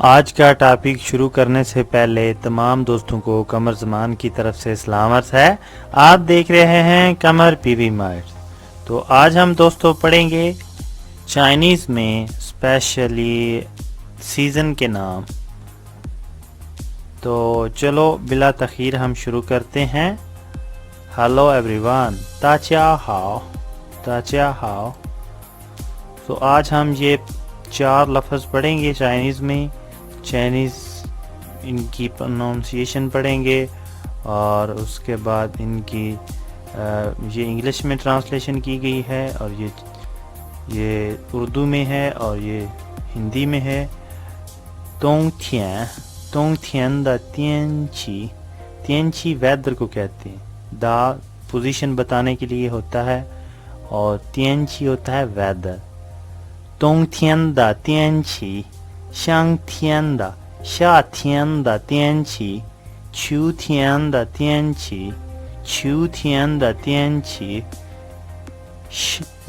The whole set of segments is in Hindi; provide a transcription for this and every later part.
आज का टॉपिक शुरू करने से पहले तमाम दोस्तों को कमर जमान की तरफ से सलामत है। आप देख रहे हैं कमर पीवी माइट। तो आज हम दोस्तों पढ़ेंगे चाइनीज़ में स्पेशली सीज़न के नाम। तो चलो बिला तखीर हम शुरू करते हैं। हेलो एवरीवन, ताचिया हाओ, ताचिया हाओ। तो आज हम ये 4 लफ्ज़ पढ़ेंगे चाइनीज़ में। चाइनीज़ इनकी प्रोनाउंसिएशन पढ़ेंगे और उसके बाद इनकी ये इंग्लिश में ट्रांसलेशन की गई है और ये उर्दू में है और ये हिंदी में है। तोंगथियन द तियनची वेदर को कहते हैं। दा पोजीशन बताने के लिए होता है और तियनची होता है वेदर। 冬天的天气，香天的夏天的天气，秋天的天气，秋天的天气。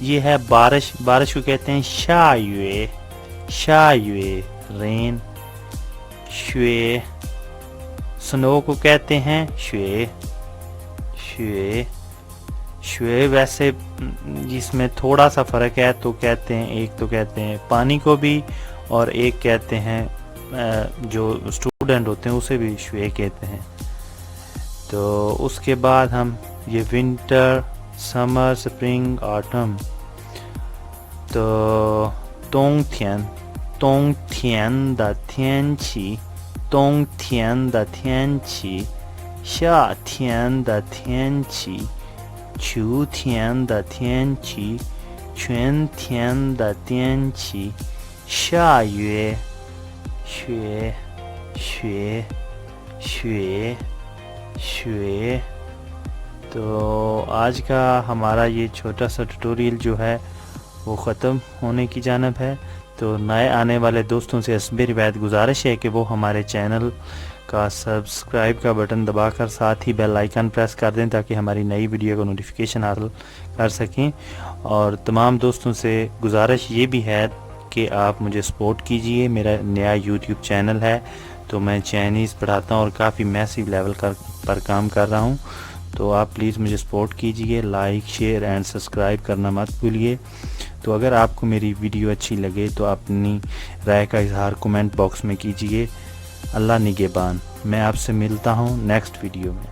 ये है बारिश। बारिश को कहते हैं शायुए, शायुए रेन। शुए स्नो को कहते हैं शुए, शुए। शुए वैसे जिसमें थोड़ा सा फ़र्क है, तो कहते हैं एक तो कहते हैं पानी को भी और एक कहते हैं जो स्टूडेंट होते हैं उसे भी शुए कहते हैं। तो उसके बाद हम ये विंटर, समर, स्प्रिंग, ऑटम। तो तोंगथियन, तोंगथियन द तियनची, तोंगथियन द तियनची, शाथियन द तियनची, 秋天的天气，春天的天气，下雨，雪，雪，雪，雪। तो आज का हमारा ये छोटा सा ट्यूटोरियल जो है वो ख़त्म होने की जानब है। तो नए आने वाले दोस्तों से असबे रिवायत गुजारिश है कि वो हमारे चैनल का सब्सक्राइब का बटन दबाकर साथ ही बेल आइकन प्रेस कर दें ताकि हमारी नई वीडियो का नोटिफिकेशन हासिल कर सकें। और तमाम दोस्तों से गुजारिश ये भी है कि आप मुझे सपोर्ट कीजिए। मेरा नया यूट्यूब चैनल है, तो मैं चाइनीज़ पढ़ाता हूँ और काफ़ी मैसिव लेवल पर काम कर रहा हूँ। तो आप प्लीज़ मुझे सपोर्ट कीजिए। लाइक, शेयर एंड सब्सक्राइब करना मत भूलिए। तो अगर आपको मेरी वीडियो अच्छी लगे तो अपनी राय का इजहार कमेंट बॉक्स में कीजिए। अल्लाह निगहबान। मैं आपसे मिलता हूँ नेक्स्ट वीडियो में।